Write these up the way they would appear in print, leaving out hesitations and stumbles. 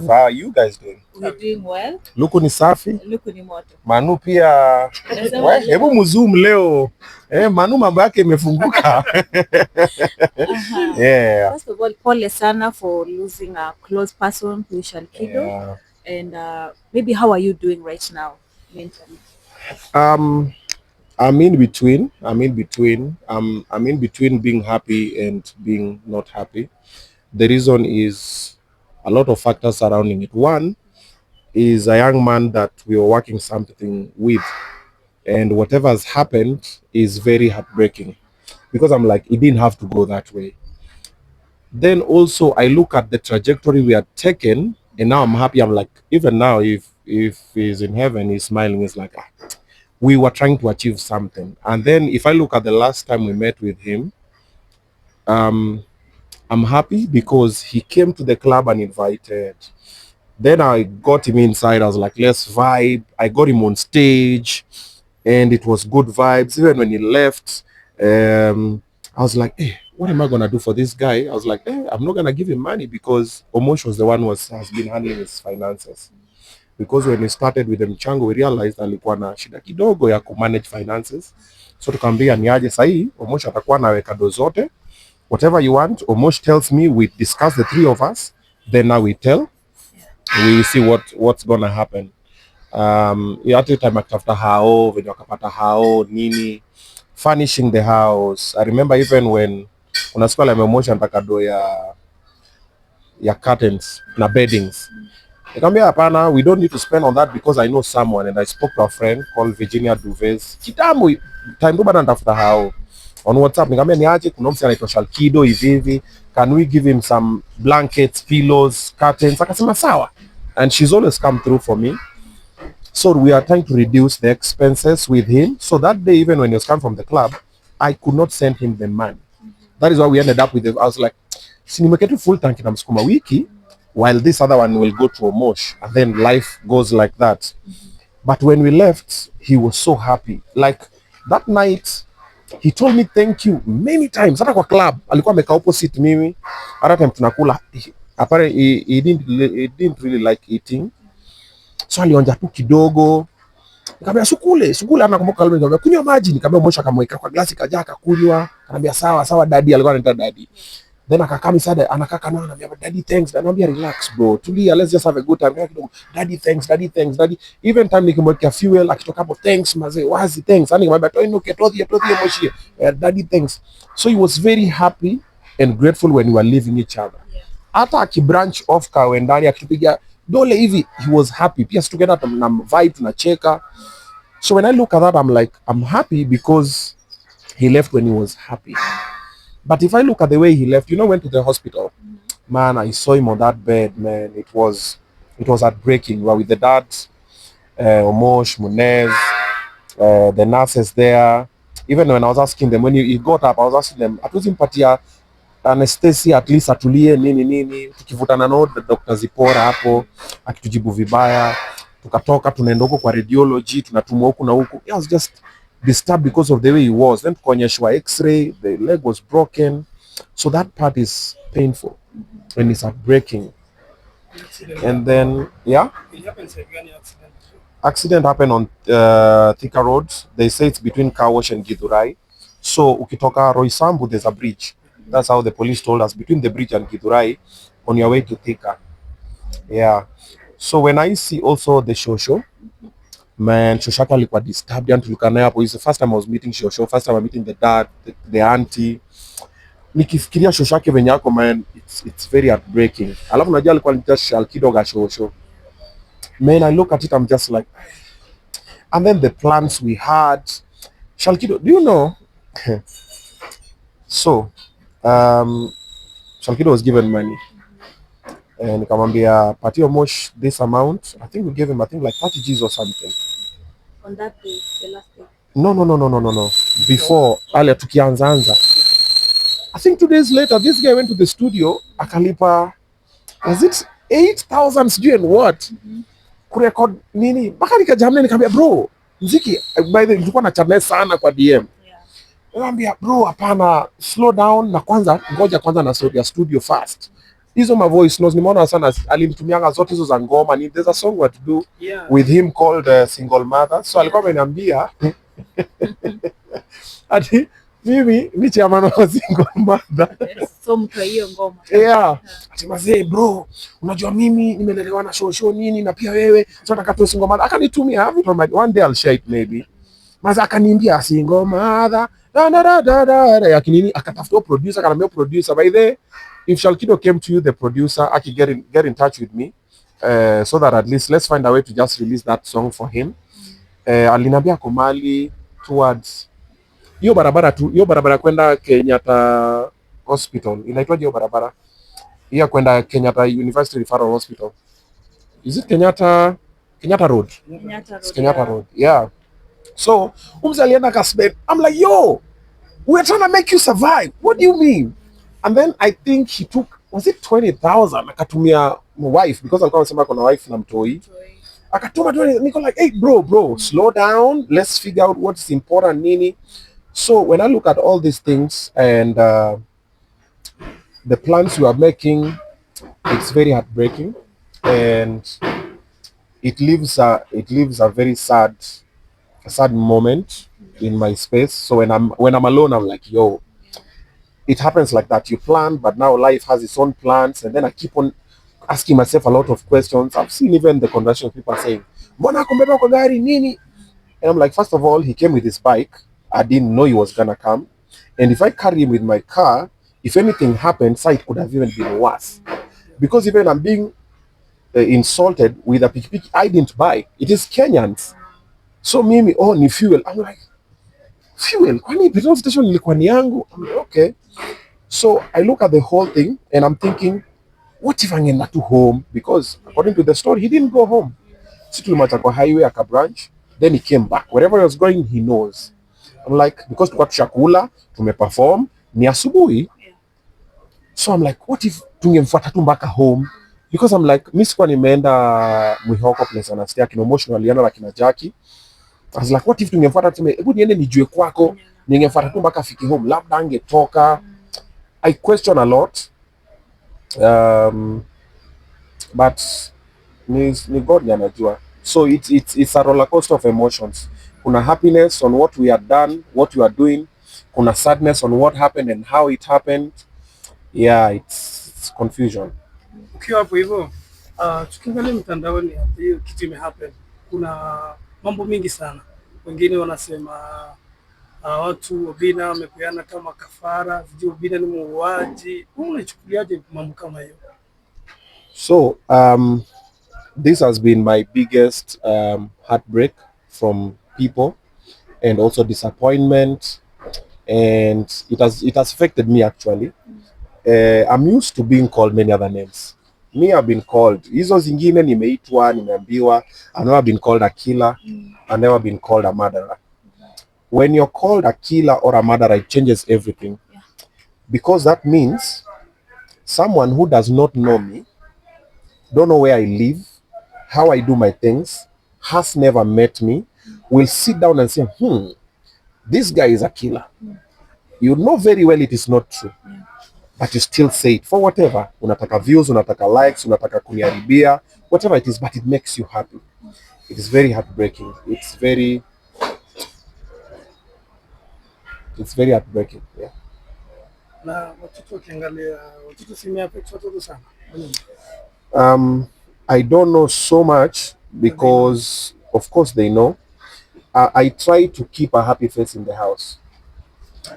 How are you guys doing? We're doing well. Luku ni safi. Luku ni moto. Manu pia. Hebu muzoom leo. Manu mambo yake imefunguka. Yeah. First of all, pole sana for losing a close person to Shalkido. Yeah. And maybe how are you doing right now mentally? I'm in between. I'm in between being happy and being not happy. The reason is a lot of factors surrounding it. One is a young man that we were working something with, and whatever has happened is very heartbreaking because I'm like, it didn't have to go that way. Then also I look at the trajectory we had taken, and now I'm happy. I'm like, even now, if he's in heaven, he's smiling. He's like, we were trying to achieve something. And then if I look at the last time we met with him, I'm happy because he came to the club and invited. Then I got him inside. I was like, let's vibe. I got him on stage, and it was good vibes. Even when he left, I was like, hey, what am I gonna do for this guy? I was like, hey, I'm not gonna give him money because Omosh was the one has been handling his finances. Because when we started with the mchango, we realized alikuwa na shida kidogo ya kumanage finances. So tukamwambia ni aje sahi, Omosh atakuwa anaweka do zote. Whatever you want, Omosh tells me, we discuss the three of us, then now we see what's gonna happen. Hata time akitafuta hao venye wakapata hao nini, furnishing the house. I remember even when kuna siku alimemosha nataka do ya curtains na beddings, nikamwambia hapana, we don't need to spend on that because I know someone, and I spoke to a friend called Virginia Duves kitambo time tu bado natafuta hao on WhatsApp. Nikamwambia niaje, kuna mtu anaitwa Shalkido hivi, can we give him some blankets, pillows, curtains? Akasema sawa, and she's always come through for me. So we are trying to reduce the expenses with him. So that day, even when he was coming from the club, I could not send him the money. That is why we ended up with I was like, si nimeketu full tank na msukuma wiki, while this other one will go to Omosh, and then life goes like that. But when we left, he was so happy. Like that night, he told me thank you many times. Hata kwa club alikuwa amekaa opposite mimi. Hata time tunakula, apparently he didn't really like eating. So alionja tu kidogo. Nikamwambia sukule anakumbuka leo, nikamwambia kunywa maji, nikamwambia Mosha akamweka kwa glasi kaja akakunywa. Anambia sawa daddy, alikuwa anaita daddy. Then akakaa msada anakaa kana anambia daddy thanks, anambia relax bro, tulia, let's just have a good time kidogo. Daddy thanks daddy. Even time nikimwekea fuel akitoka hapo thanks mazee, wazi thanks. Ani nikamwambia toi nuke tothie Moshi, daddy thanks. So he was very happy and grateful when we were leaving each other. Hata akibranch off kawendani akitupiga dole hivi, he was happy. Pia together na vibe tunacheka. So when I look at that, I'm like, I'm happy because he left when he was happy. But if I look at the way he left, went to the hospital, man, I saw him on that bed, man. It was heartbreaking. We were with the dad, Omosh, Munez, the nurses there. Even when I was asking them, when he got up, I was asking them, atuzimpatia anesthesia at least atulie nini, tukivutana no Dr. Zipora hapo akitujibu vibaya, tukatoka tunaenda huko kwa radiology, tunatumwa huku na huku. I was just disturbed because of the way he was. Then tukaonyeshwa x-ray, the leg was broken. So that part is painful and it's heartbreaking. And then accident happened on Thika Road. They say it's between Car Wash and Githurai. So ukitoka Roysambu, there's a bridge. That's how the police told us, between the bridge and Githurai on your way to Thika. Yeah. So when I see also the Shosho, man, Shoshaka alikuwa disturbed, and tulikana hapo. It's the first time I was meeting Shosho, first time I'm meeting the dad, the auntie. Nikifikiria Shoshake venye yako, man, it's very heartbreaking. Alafu najua alikuwa ni just Shalkido ga Shosho. Man, I look at it, I'm just like, and then the plans we had. Shalkido, do you know? So, Shalkido was given money. And nikamwambia patio Mosh this amount. I think we gave him, like 30 G's or something. On that day, the last day? No. Before, ale tukianza. I think 2 days later, this guy went to the studio, akalipa, was it 8,000 sijui and what? Kurecord nini? Baka nikajamne nikamwambia bro, muziki, by the way, nilikuwa na channel sana kwa DM. Nikamwambia bro, hapana, slow down na kwanza, ngoja kwanza na studio first. hizo ma voice notes nimeona sana alinitumianga zote hizo za ngoma. There's a song what to do with him called Single Mother. So alikuwa ameniambia ati mimi ni chairman wa Single Mother. So mtu hiyo ngoma. Yeah. Ati mazee bro, unajua mimi nimelelewa na show nini na pia wewe so nataka tu Single Mother. Akanitumia vitu one day I'll share it maybe. Maza akaniambia Single Mother. Yakinini akatafuta producer, akaniambia producer, by the way, if Shalkido came to you, the producer, aki get in touch with me, so that at least let's find a way to just release that song for him. Aliniambia komali towards hiyo barabara kwenda Kenyatta Hospital. Inaitwaje hiyo barabara? Hiyo kwenda Kenyatta University Referral Hospital. Is it Kenyatta Road? Kenyatta Road. Yeah. So, alienda kasbet. I'm like, yo, we're trying to make you survive. What do you mean? And then I think he took, was it 20,000? Akatumia my wife, because alikuwa anasema kuna wife na mtoi. Akatuma 20, niko like, hey bro, slow down. Let's figure out what's important, nini. So when I look at all these things and the plans you are making, it's very heartbreaking, and it leaves a very sad moment in my space. So when I'm alone, I'm like, yo, it happens like that. You plan, but now life has its own plans, and then I keep on asking myself a lot of questions. I've seen even the conversations people are saying, "Mbona kumbeba kwa gari nini?" And I'm like, first of all, he came with his bike. I didn't know he was gonna come, and if I carry him with my car, if anything happens, it could have even been worse. Because even I'm being insulted with a pikipiki I didn't buy. It is Kenyans. So mimi, oh, ni fuel. I'm like, fuel? Kwani petrol station ilikuwa ni yangu? I'm like, okay. So I look at the whole thing and I'm thinking, what if angeenda to home? Because according to the story, he didn't go home. Si tulimwacha kwa highway akabranch, then he came back. Wherever he was going, he knows. I'm like, because tulikuwa tushakula, tumeperform, ni asubuhi. So I'm like, what if tungemfuata tu mpaka home? Because I'm like, mimi sikuwa nimeenda Mwihoko place anasikia kina emotional yana na kina Jackie. I was like, what if tungemfuata tuseme, hebu niende nijue kwako, ningemfuata tu mpaka afike home, labda angetoka. I question a lot. But ni God ndiye anajua. So it's a roller coaster of emotions. Kuna happiness on what we are done, what we are doing. Kuna sadness on what happened and how it happened. Yeah, it's confusion. Ukiwa hapo hivyo, tukiangalia mtandaoni hiyo kitu imehappen, kuna mambo mingi sana. Wengine wanasema watu Obinna wamepeana kama kafara, sijui Obinna ni muuaji. Wewe unachukuliaje mambo kama hiyo? So this has been my biggest heartbreak from people, and also disappointment, and it has affected me actually. I'm used to being called many other names. Me, I've been called hizo zingine, nimeitwa, nimeambiwa. I've never been called a killer. I've never been called a murderer. When you're called a killer or a murderer, it changes everything. Because that means someone who does not know me, don't know where I live, how I do my things, has never met me, will sit down and say, this guy is a killer. You know very well it is not true. But you still say it for whatever. Unataka views, unataka likes, unataka kuniharibia, whatever it is, but it makes you happy. It is very heartbreaking. It's very heartbreaking. Yeah. Na watoto wakiangalia, watoto simu yako watoto sana. I don't know so much because of course they know. I try to keep a happy face in the house.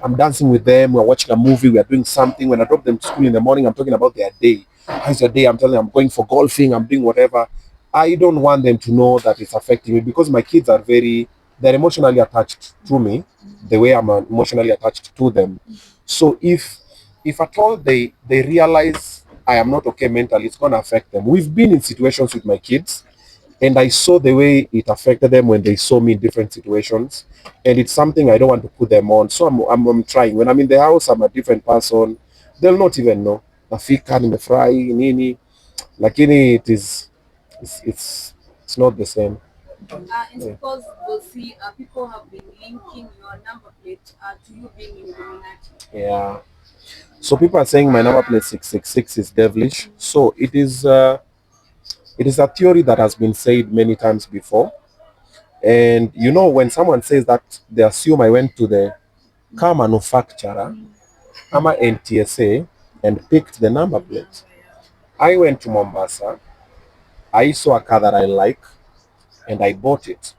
I'm dancing with them, we're watching a movie, we're doing something. When I drop them to school in the morning, I'm talking about their day. How's your day? I'm telling them I'm going for golfing, I'm doing whatever. I don't want them to know that it's affecting me, because my kids are they're emotionally attached to me the way I'm emotionally attached to them. So if at all they realize I am not okay mentally, it's going to affect them. We've been in situations with my kids, and I saw the way it affected them when they saw me in different situations, and it's something I don't want to put them on. So I'm trying. When I'm in the house, I'm a different person. They'll not even know. Nafika nimefurahi nini, lakini it's not the same. It's because we'll see people have been linking your number plate to you being Illuminati. Yeah. So people are saying my number plate 666 is devilish. So it is a theory that has been said many times before. And you know, when someone says that, they assume I went to the car manufacturer, ama NTSA, and picked the number The plate. number, yeah. I went to Mombasa. I saw a car that I like, and I bought it.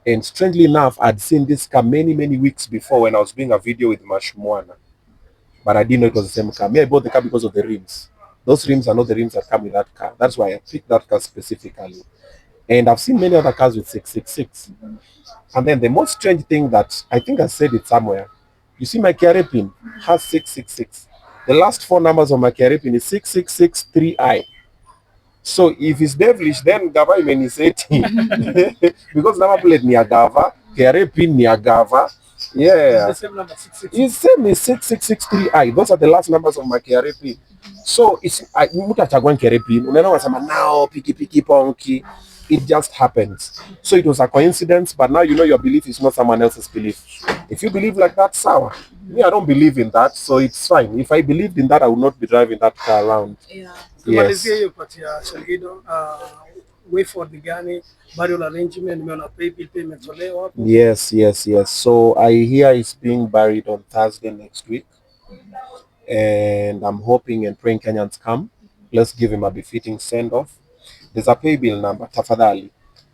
And strangely enough, I'd seen this car many weeks before when I was doing a video with Mashmwana. But I didn't know it was the same car. Me, I bought the car because of the rims. Those rims are not the rims that come with that car. That's why I picked that car specifically. And I've seen many other cars with 666. And then the most strange thing that I think I said it somewhere, you see my KRA pin has 666. The last four numbers of my KRA pin is 6663I. So if it's devilish, then Gava imeniseti. Because number plate ni Agava, KRA pin ni Agava. It's Yeah. the same number, 66. It's same is 6663I. Those are the last numbers of my KRA pin. So it's mtu achagua KRA pin. Unaona wasema now piki ponky. It just happens. So it was a coincidence, but now you know your belief is not someone else's belief. If you believe like that, sour. Me, I don't believe in that, so it's fine. If I believed in that, I would not be driving that car around. Yeah. Tumalizie Yes. hiyo part ya Shalgido. Way forward ni gani? Burial arrangement, nimeona bill pay imetolewa hapo. Yes. So I hear he's being buried on Thursday next week, and I'm hoping and praying Kenyans come. Let's give him a befitting send off. There's a pay bill number. Tafadhali,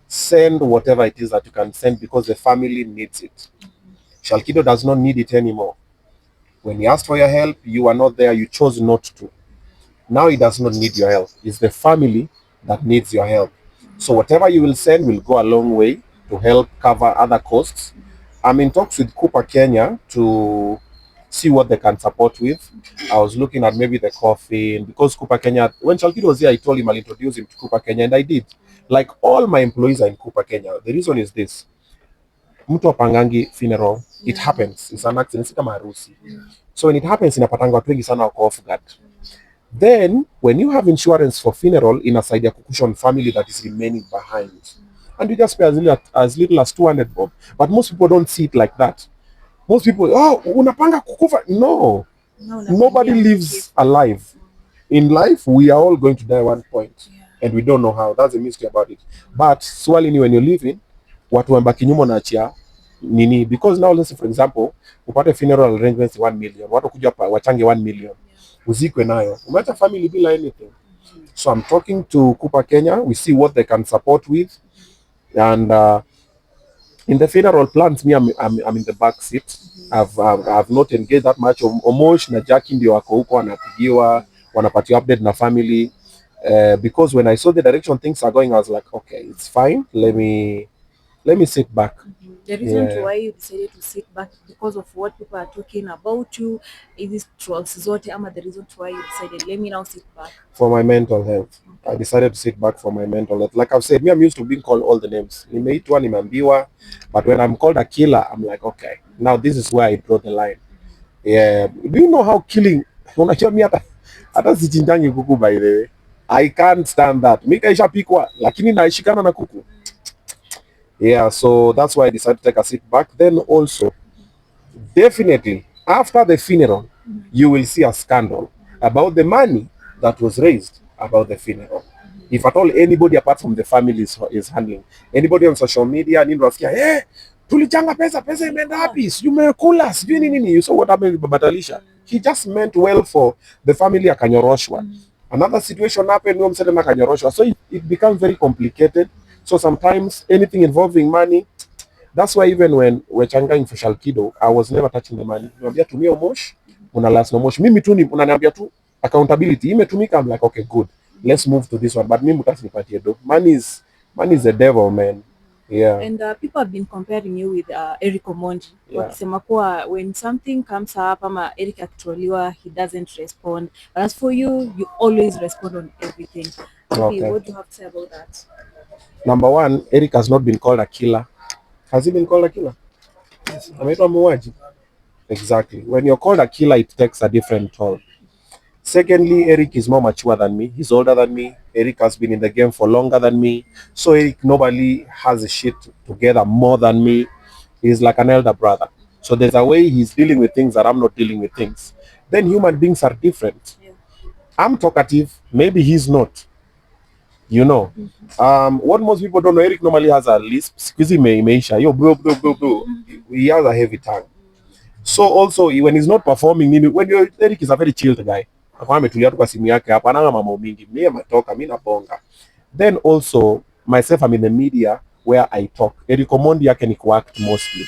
send whatever it is that you can send because the family needs it. Shalkido does not need it anymore. When he asked for your help, you are not there. You chose not to. Now he does not need your help. It's the family that needs your help. So whatever you will send will go a long way to help cover other costs. I'm in talks with Cooper Kenya to see what they can support with. I was looking at maybe the coffin because Cooper Kenya, when Shalkido was here, I told him I'll introduce him to Cooper Kenya, and I did. Like all my employees are in Cooper Kenya. The reason is this: mtu apangangi funeral, it happens. It's an accident, si kama harusi. So when it happens, inapatanga watu wengi sana wako off guard. Then, when you have insurance for funeral, inasaidia kucushion family that is remaining behind. And you just pay as little as 200 bob. But most people don't see it like that. Most people, oh, unapanga kukufa. No, No, nobody lives alive. In life, we are all going to die at one point. And we don't know how. That's the mystery about it. But swali ni when you're living, watu wambaki nyuma naachia nini? Because now, let's say, for example, upate funeral arrangements 1 million. Watu kuja hapa wachange 1 million. Uzikwe nayo. Umeacha family bila anything. So I'm talking to Cooper Kenya. We see what they can support with. And in the funeral plans, me, I'm in the back seat. I've not engaged that much. Omosh na Jackie ndio wako huko wanapigiwa, wanapatia update na family. Because when I saw the direction things are going, I was like, okay, it's fine. Let me sit back. The reason to Yeah. why you decided to sit back because of what people are talking about you, is trolls zote, ama the reason to why you decided let me now sit back? For my mental health. I decided to sit back for my mental health. Like I've said, me, I'm used to being called all the names. Nimeitwa, nimeambiwa. But when I'm called a killer, I'm like, okay, now this is where I draw the line. Yeah. Do you know how killing? Unajua mi hata sichinjangi kuku, by the way. I can't stand that. Mi kaishapikwa, lakini naishikana na kuku. Yeah, so that's why I decided to take a sit back. Then also, definitely, after the funeral, you will see a scandal about the money that was raised about the funeral. If at all anybody apart from the family is handling, anybody on social media, nini unasikia, tulichanga pesa imeenda wapi? Sijui umekula, sijui nini. You saw what happened with Baba Talisha. He just meant well for the family, akanyoroshwa. Another situation happened, huyo msee tena akanyoroshwa. So it becomes very complicated. So sometimes anything involving money, that's why even when we're changang for Shalkido, I was never touching the money. Niambia tumia Mosh, una last no Mosh. Mimi tu unaniambia tu accountability imetumika. I'm like, okay, good. Let's move to this one. But mimi mutanipatie do. Money is the devil, man. Yeah. And people have been comparing you with Eric Omondi. Yeah. Wakisema kuwa when something comes up, ama Eric akitoliwa, he doesn't respond. But as for you, you always respond on everything. Okay. What do you have to say about that? Number one, Eric has not been called a killer. Has he been called a killer? Yes. Ameitwa muuaji. Exactly. When you're called a killer, it takes a different toll. Secondly, Eric is more mature than me. He's older than me. Eric has been in the game for longer than me. So Eric normally has his shit together more than me. He's like an elder brother. So there's a way he's dealing with things that I'm not dealing with things. then human beings are different. Yeah. I'm talkative, maybe he's not. You know, what most people don't know, Eric normally has a lisp. Squeezy imeisha. Yo, bro, bro, bro, bro. He has a heavy tongue. So also when he's not performing, Eric is a very chilled guy. Akawa ametulia tu kwa simu yake hapa, ananga mambo mingi. Mimi ametoka, mimi naponga. Then also myself, I'm in the media where I talk. Eric Omondi yake ni kuact mostly.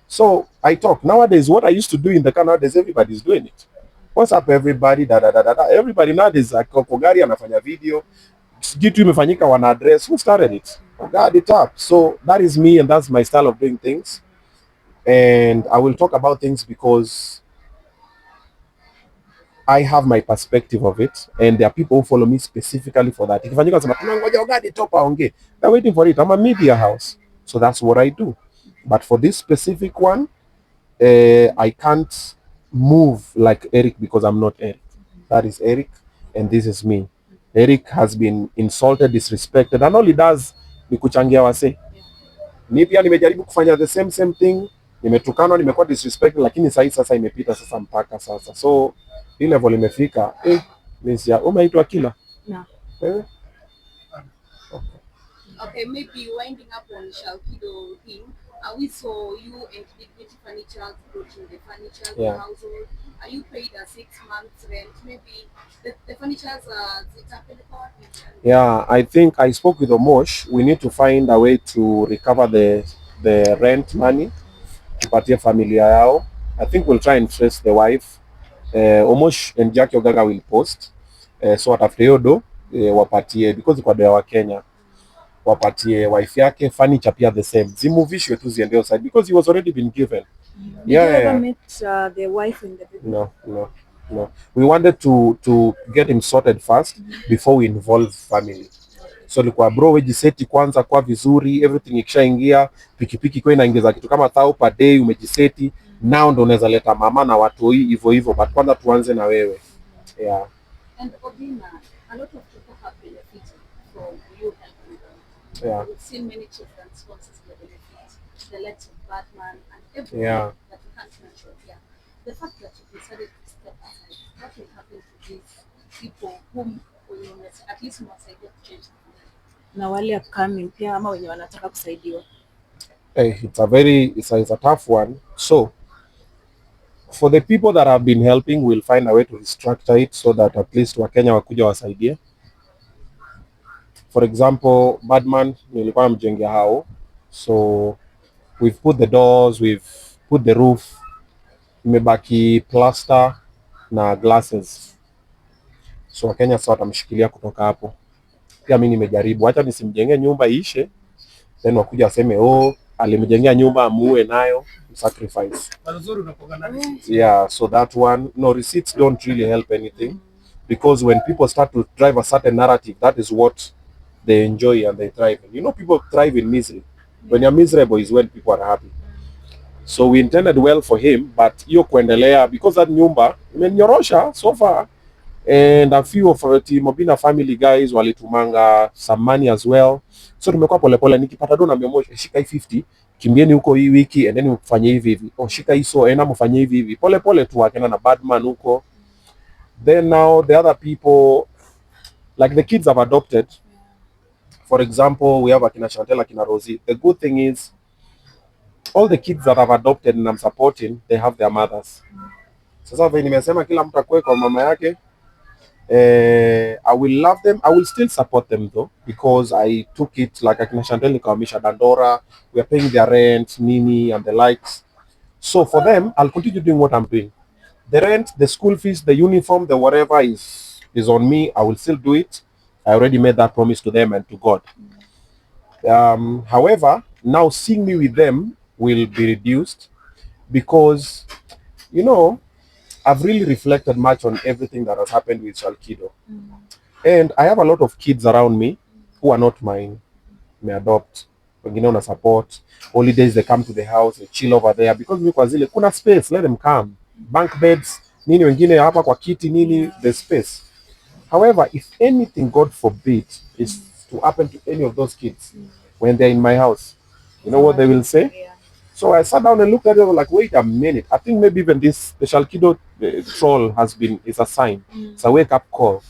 So I talk. Nowadays, what I used to do in the car, nowadays everybody's doing it. What's up everybody? Da, da, da, da, da. Everybody nowadays ako gari anafanya video. Kitu imefanyika wana address. Who started it? God it up. So that is me and that's my style of doing things. And I will talk about things because I have my perspective of it, and there are people who follow me specifically for that. Ikifanyika nasema tunangoja Ogadi top aongee. They're waiting for it. I'm a media house, so that's what I do. But for this specific one, I can't move like Eric because I'm not Eric. That is Eric, and this is me. Eric has been insulted, disrespected, and all he does ni kuchangia wase. Mi pia nimejaribu kufanya the same thing, nimetukanwa, nimekuwa disrespected, lakini sasa imepita sasa mpaka sasa. So hii level imefika, Misia, umeitwa kila. No. Eh? Okay, maybe winding up on Shalkido thing. We saw you and Dignity Furniture approaching the furniture Yeah. household. Are you paid a 6 months rent? Maybe the furnitures Yeah, I think I spoke with Omosh. We need to find a way to recover the rent money tupatie familia yao. I think we'll try and trace the wife. Omosh and Jackie Ogaga will post. So atafute hiyo do wapatie because kwa do ya Wakenya wapatie wife yake furniture pia the same. Zimuvishwe tu ziende outside because he was already been given. Did you ever meet the wife and the baby? No. We wanted to get him sorted first before we involve family. So likuwa bro, wejiseti kwanza kwa vizuri, everything ikishaingia, pikipiki kwa inaingiza kitu kama 1,000 per day, umejiseti, now ndo unaweza leta mama na watu hivyo, but kwanza tuanze na wewe. Yeah. And Obinna, a lot of people have benefited from you helping them. Yeah. We've seen many children sponsors benefit, the likes of Batman and everyone Yeah. that we can't mention here. The fact that you decided to step aside, what will happen to these people whom at least mwasaidia kuchange the world? Na wale upcoming pia ama wenye wanataka kusaidiwa. It's a tough one. So for the people that have been helping, we'll find a way to restructure it so that at least Wakenya wakuja wasaidie. For example, Badman nilikuwa namjengea hao. So we've put the doors, we've put the roof, imebaki plaster na glasses. So Wakenya sasa watamshikilia kutoka hapo. Pia mimi nimejaribu, acha nisimjengee nyumba iishe, then wakuja waseme alimjengea nyumba amuue nayo, sacrifice. Yeah, so that one, no, receipts don't really help anything because when people start to drive a certain narrative, that is what they enjoy and they thrive. People thrive in misery. When you're miserable is when people are happy. So we intended well for him, but hiyo kuendelea because that nyumba imenyorosha so far, and a few of the Obinna family guys walitumanga some money as well. So tumekuwa polepole, nikipata do naambia Moshi, shika hii 50, kimbieni huko hii wiki and then mfanye hivi. Shika hii so enda mfanye hivi. Polepole tu akaenda na Badman huko. Then now the other people, like the kids have adopted. For example, we have akina Chantel, akina Rosie. The good thing is all the kids that I've adopted and I'm supporting, they have their mothers. Sasa vile nimesema kila mtu akue kwa mama yake. I will love them. I will still support them though because I took it like akina Chantel nikawamisha Dandora. We are paying their rent, Nini and the likes. So for them, I'll continue doing what I'm doing. The rent, the school fees, the uniform, the whatever is on me. I will still do it. I already made that promise to them and to God. However, now seeing me with them will be reduced because, I've really reflected much on everything that has happened with Shalkido. And I have a lot of kids around me who are not mine. Me adopt. Wengine una support. Holidays they come to the house, they chill over there because kwa zile kuna space, let them come. Bunk beds, nini wengine hapa kwa kiti nini, the space. However, if anything, God forbid, is to happen to any of those kids when they're in my house, you know what they will say? Yeah. So I sat down and looked at it. I was like, wait a minute. I think maybe even this the Shalkido troll is a sign. It's a wake up call.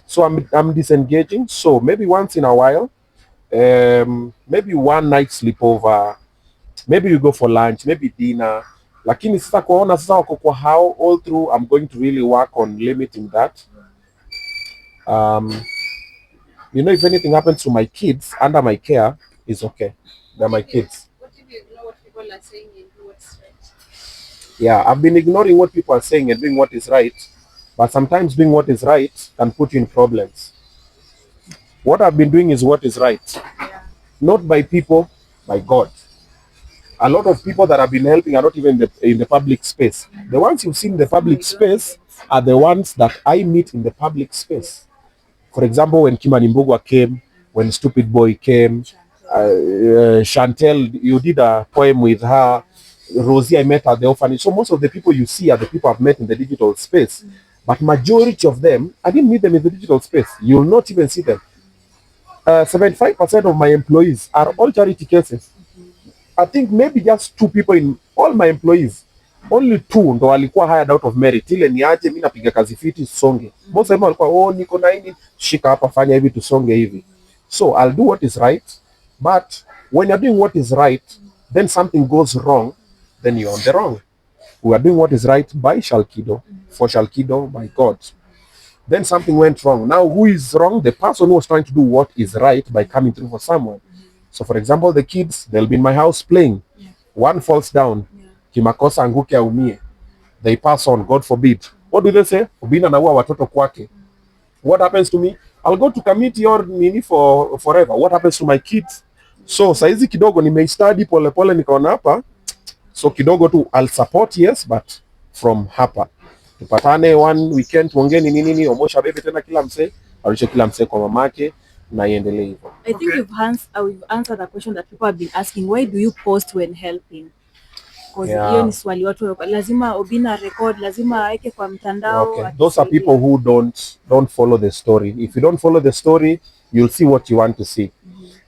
So I'm disengaging. So maybe once in a while, maybe one night sleepover, maybe you go for lunch, maybe dinner. Lakini sasa kuona sasa wako kwa how all through, I'm going to really work on limiting that. If anything happens to my kids under my care, it's okay. They're my kids. What if you ignore what people are saying and do what's right? Yeah, I've been ignoring what people are saying and doing what is right, but sometimes doing what is right can put you in problems. What I've been doing is what is right, not by people, by God. A lot of people that have been helping are not even in the public space. The ones you've seen in the public space are the ones that I meet in the public space. For example, when Kimani Mbugwa came, when Stupid Boy came, Chantel, you did a poem with her. Rosie, I met at the orphanage. So most of the people you see are the people I've met in the digital space. But majority of them, I didn't meet them in the digital space. You'll not even see them. 75% of my employees are all charity cases. I think maybe just 2 people in all my employees. Only 2 ndo walikuwa hired out of merit. Ile niaje mimi napiga kazi fiti songe. Most of them walikuwa niko na hili shika hapa fanya hivi tusonge hivi. So I'll do what is right, but when you're doing what is right, then something goes wrong, then you're on the wrong. We are doing what is right by Shalkido, for Shalkido, by God. Then something went wrong. Now who is wrong? The person who was trying to do what is right by coming through for someone. So for example, the kids, they'll be in my house playing. One falls down. Kimakosa anguke aumie. They pass on, God forbid. What do they say? Obinna naua watoto kwake. What happens to me? I'll go to committee or nini for forever. What happens to my kids? So saizi kidogo nimeistudy pole pole nikaona hapa. So kidogo tu I'll support, yes, but from hapa. Tupatane one weekend tuongee nini omosha bebe tena kila mse, alishe kila mse kwa mamake na iendelee hivyo. I think we've answered a question that people have been asking. Why do you post when helping? Because hiyo ni swali watu lazima Obinna record, lazima aweke kwa mtandao. Okay. Those are people who don't follow the story. If you don't follow the story, you'll see what you want to see.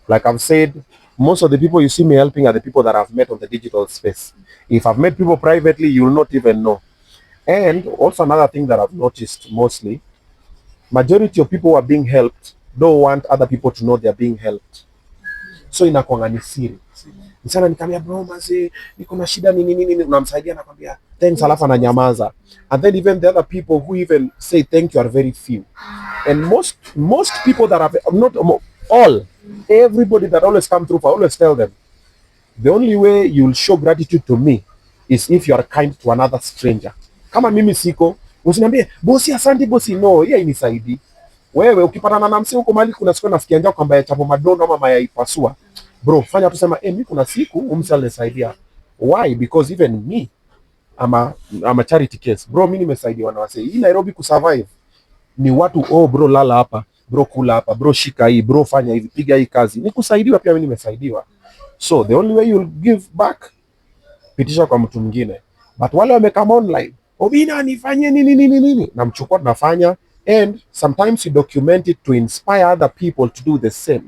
Like I've said, most of the people you see me helping are the people that I've met on the digital space. If I've met people privately, you'll not even know. And also another thing that I've noticed mostly, majority of people who are being helped don't want other people to know they're being helped. So inakuanga ni siri. Nisana nikamwambia bro maze niko na shida nini unamsaidia nakwambia thanks alafu ananyamaza. And then even the other people who even say thank you are very few. And most people that have not all everybody that always come through, I always tell them the only way you'll show gratitude to me is if you are kind to another stranger. Kama mimi siko, usiniambie bosi asante bosi, no, yeye inisaidii. Wewe ukipatana na msee huko mali kuna siku nasikia njaa kwamba ya chapo madono ama mayai pasua. Bro, fanya tu sema mimi kuna siku umse alisaidia. Why? Because even me I'm a charity case. Bro, mimi nimesaidiwa na wasee. Hii Nairobi kusurvive ni watu bro lala hapa, bro kula hapa, bro shika hii, bro fanya hivi, piga hii kazi. Nikusaidiwa pia mimi nimesaidiwa. So the only way you'll give back, pitisha kwa mtu mwingine. But wale wamekama online, Obinna nifanye nini, namchukua tunafanya, and sometimes you document it to inspire other people to do the same.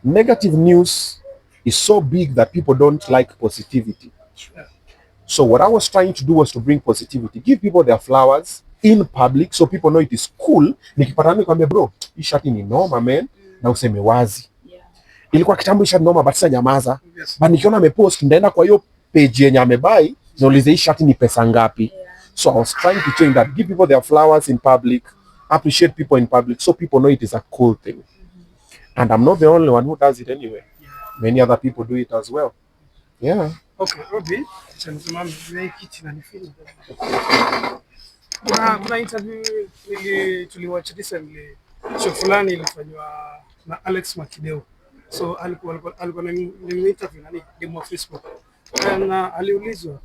Negative news is so big that people don't like positivity. So what I was trying to do was to bring positivity, give people their flowers in public so people know it is cool. Nikipatana nikwambia bro, hii shati ni noma man, na useme wazi. Ilikuwa kitambo shati noma but sasa nyamaza. But nikiona amepost ndaenda kwa hiyo page yenye amebuy, naulize hii shati ni pesa ngapi. So I was trying to change that, give people their flowers in public, appreciate people in public so people know it is a cool thing. And I'm not the only one who does it anyway. Many other people do it as well. Yeah. Okay, Robi, chanizumami mimi kiti na nifini. Kuna interview tuliwatch recently, show fulani ilifanywa na Alex Makideo. So alikuwa ni interview nani demo Facebook. Na aliulizwa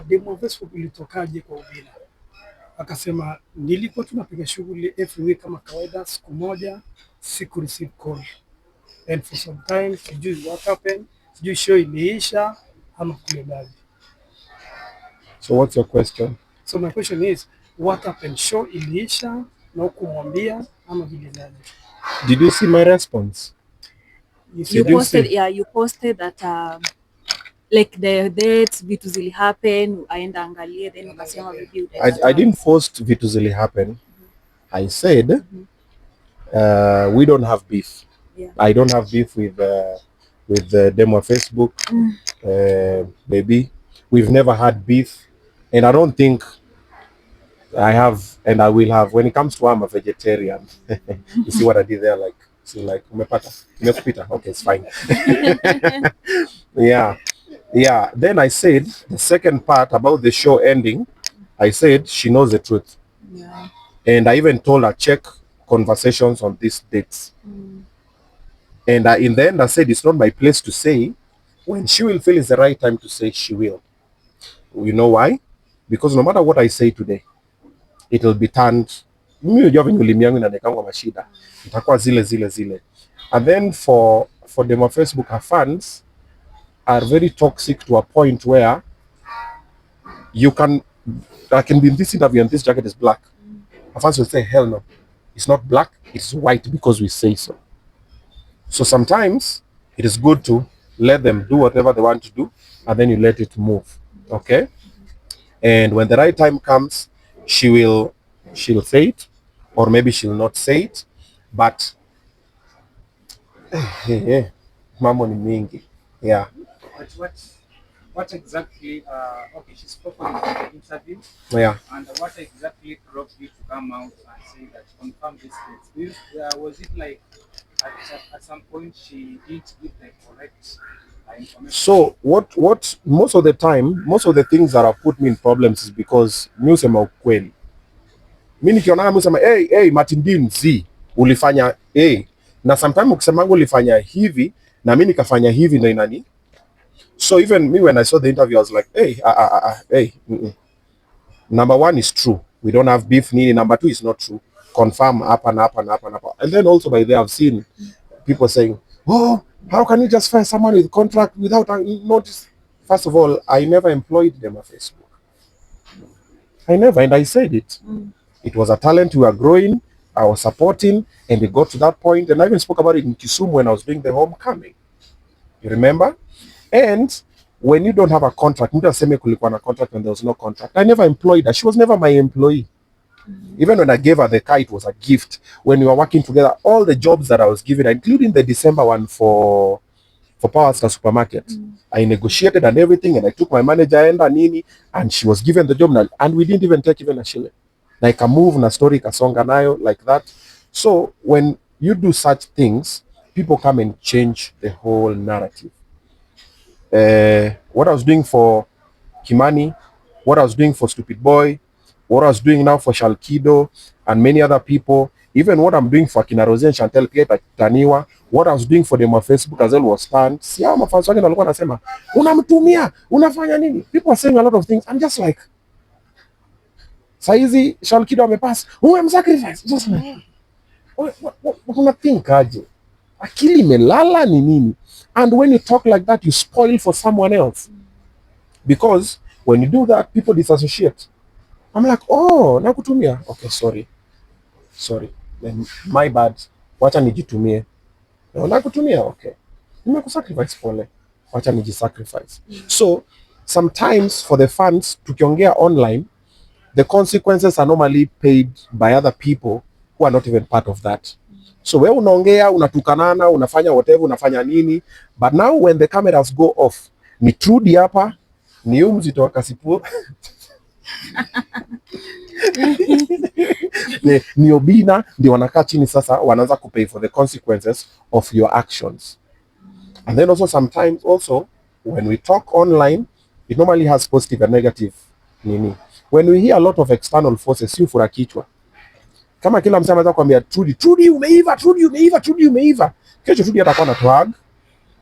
demo of Facebook ilitokaje kwa Obinna. Akasema nilikuwa tunapiga shughuli every week kama kawaida, siku moja siku receive call. And for some time sijui what happened, sijui show iliisha ama kulegaje. So what's your question? So my question is what happened, show iliisha na ukumwambia ama vilegaje? Did you see my response? You posted that like the dates vitu zili happen aenda angalie then ukasema maybe I didn't force vitu zili happen. I said we don't have beef. Yeah. I don't have beef with the demo Facebook. Baby, we've never had beef, and I don't think I have, and I will have. When it comes to I'm a vegetarian. You see what I did there? Like, see, like umepata, umekupita. Okay, it's fine. Yeah, yeah. Then I said the second part about the show ending. I said she knows the truth. Yeah. And I even told her check conversations on these dates. And in the end, I said it's not my place to say. When she will feel it's the right time to say, she will. You know why? Because no matter what I say today, it will be turned. Mimi unajua venye ulimi yangu inaonekana mashida. Itakuwa zile. And then for them on Facebook, her fans are very toxic to a point where I can be in this interview and this jacket is black. Her fans will say, hell no, it's not black, it's white because we say so. So sometimes it is good to let them do whatever they want to do and then you let it move. Okay? And when the right time comes, she'll say it, or maybe she'll not say it. But mambo ni mingi. Yeah. But what exactly, okay, she spoke on the interview. Yeah. And what exactly drove you to come out and say that, confirm this date? Was it like at some point she didn't give the correct information? So what most of the time, most of the things that have put me in problems is because mi husema ukweli. Mi nikiona mi husema hey Martin Z ulifanya na sometimes ukisema ulifanya hivi na mi nikafanya hivi na inani. So even me when I saw the interview I was like hey. Number one is true. We don't have beef nini. Number two is not true. Confirm hapa na hapa na hapa na hapa. And then also by there I've seen people saying, oh, how can you just fire someone with contract without a notice? First of all, I never employed them on Facebook. I never, and I said it. It was a talent we were growing, I was supporting, and it got to that point, and I even spoke about it in Kisumu when I was doing the homecoming. You remember? And when you don't have a contract, mtu aseme kulikuwa na contract when there was no contract. I never employed her. She was never my employee. Even when I gave her the car, it was a gift. When we were working together, all the jobs that I was giving her, including the December one for Power Star Supermarket, I negotiated and everything, and I took my manager and nini, and she was given the job, and we didn't even take even a shilling. Like a move, na story, kasonga nayo, like that. So when you do such things, people come and change the whole narrative. What I was doing for Kimani, what I was doing for Stupid Boy, what I was doing now for Shalkido and many other people, even what I'm doing for Kina Rose and Chantel pia Taniwa, what I was doing for them on Facebook as well was stand. Si hao mafans wake walikuwa nasema, unamtumia, unafanya nini? People are saying a lot of things. I'm just like, saizi Shalkido amepass, umemsacrifice. Just like, unathink aje? Akili imelala ni nini? And when you talk like that, you spoil for someone else. Because when you do that, people disassociate. I'm like, oh, nakutumia. Okay, sorry. Then my bad. Wacha nijitumie. No, nakutumia. Okay. Nimekusacrifice pole. Wacha nijisacrifice. So, sometimes for the fans, tukiongea online, the consequences are normally paid by other people who are not even part of that. So wewe unaongea, unatukanana, unafanya whatever, unafanya nini. But now when the cameras go off, ni Trudy hapa, ni Mzito wa Kasipu. ni Obinna, ndio wanakaa chini sasa, wanaanza kupay for the consequences of your actions. And then also sometimes also, when we talk online, it normally has positive and negative nini. When we hear a lot of external forces, si ufura kichwa. Kama kila msema anaweza kuambia Trudy umeiva, Trudy umeiva. Kesho Trudy atakuwa na twag.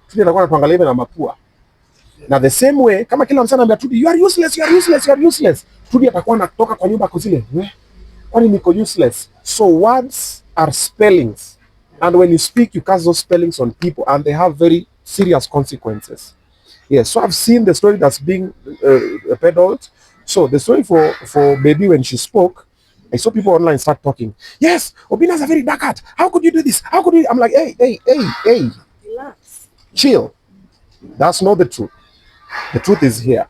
Trudy atakuwa anatuangalia hivi na mapua. Na the same way, kama kila msema anambia Trudy you are useless. Trudy atakuwa anatoka kwa nyumba kuzile. Kwani niko useless? So words are spellings. And when you speak, you cast those spellings on people and they have very serious consequences. Yes, so I've seen the story that's being peddled. So the story for Baby when she spoke, I saw people online start talking. Yes, Obinna's a very dark heart. How could you do this? How could you? I'm like, hey. Relax. Chill. That's not the truth. The truth is here.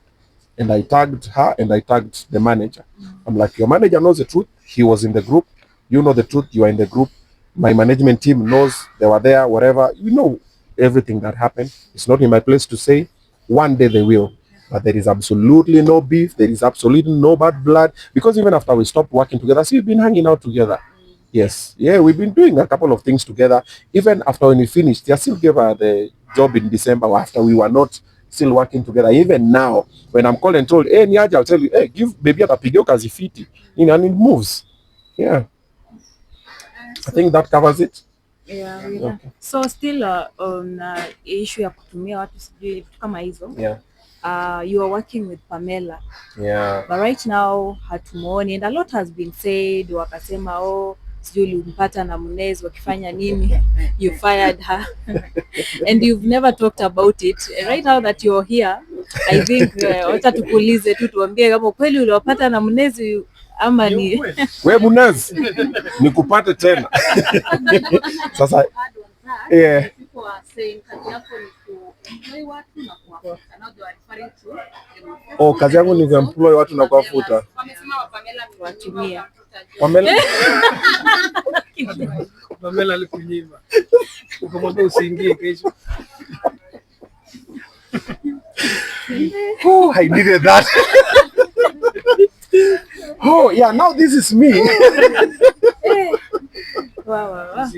And I tagged her and I tagged the manager. I'm like, your manager knows the truth. He was in the group. You know the truth. You are in the group. My management team knows they were there, whatever. You know everything that happened. It's not in my place to say. One day they will. But there is absolutely no beef. There is absolutely no bad blood. Because even after we stopped working together, see, we've been hanging out together. Yes. Yeah, we've been doing a couple of things together. Even after when we finished, I still gave her the job in December after we were not still working together. Even now, when I'm called and told, hey, Niaja, I'll tell you, hey, give baby a pigio kazi fiti. You know, and it moves. Yeah. I think that covers it. Yeah, okay. So still on issue ya kutumia watu sijui vitu kama hizo. Yeah. You are working with Pamela. Yeah. But right now hatumuoni and a lot has been said. Wakasema sijui ulimpata na Munez wakifanya nini. You fired her. And you've never talked about it. Right now that you're here, I think wacha tukuulize tu tuambie kama kweli uliwapata na Munez ama ni we Munez nikupate tena. Sasa yeah. People are saying kazi yako ni kuemploy watu na kuwafuta. Now they are referring to kazi yangu ni kuemploy watu na kuwafuta. Wamesema Pamela ni watumia. Pamela alikunyima. Ukamwambia usiingie kesho. I needed that. Yeah, now this is me. Wow.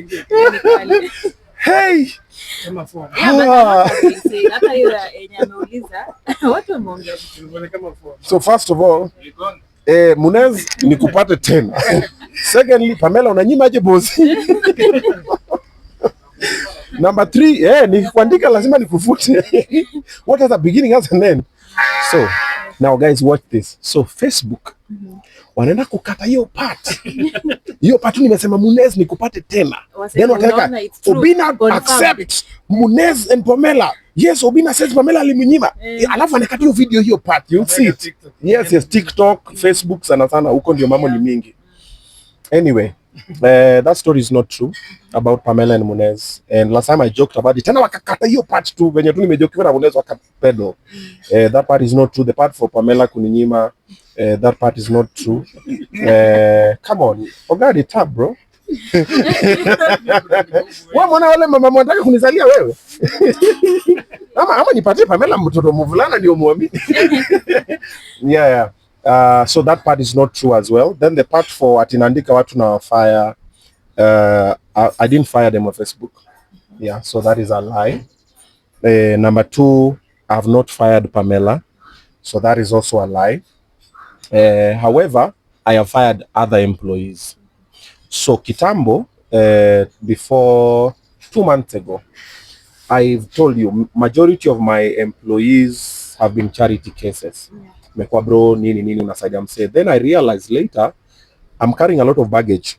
Hey. Kama form. Hata hiyo yenye ameuliza watu wameongea Kama form. So first of all, Munez nikupate tena. Secondly, Pamela unanyima aje boss? Number 3, nikikuandika lazima nikufute. What is the beginning as an end? So, now guys watch this. So Facebook wanaenda kukata hiyo part. Hiyo part nimesema Munez nikupate tena. Then wataka Obinna accept Munez and Pamela. Yes, Obinna says Pamela alimnyima. Alafu anakata hiyo video hiyo part. You see it. Yes, TikTok, Facebook sana huko ndio mambo ni mingi. Anyway, that story is not true about Pamela and Munez. And last time I joked about it. Tena wakakata hiyo part tu venye tu nimejokiwa na Munez wakapedo. That part is not true. The part for Pamela kuninyima, that part is not true. Come on, forget it up, bro. Wewe mwana wale mama mwanataka kunizalia wewe. ama nipatie Pamela mtoto mvulana ndio muamini. Yeah. So that part is not true as well. Then the part for atinandika watu na fire, I didn't fire them on Facebook. Yeah, so that is a lie. Number 2, I have not fired Pamela. So that is also a lie. However, I have fired other employees. So Kitambo, before 2 months ago, I've told you, majority of my employees have been charity cases. Mekwa bro, nini unasaidia mse. Then I realized later, I'm carrying a lot of baggage.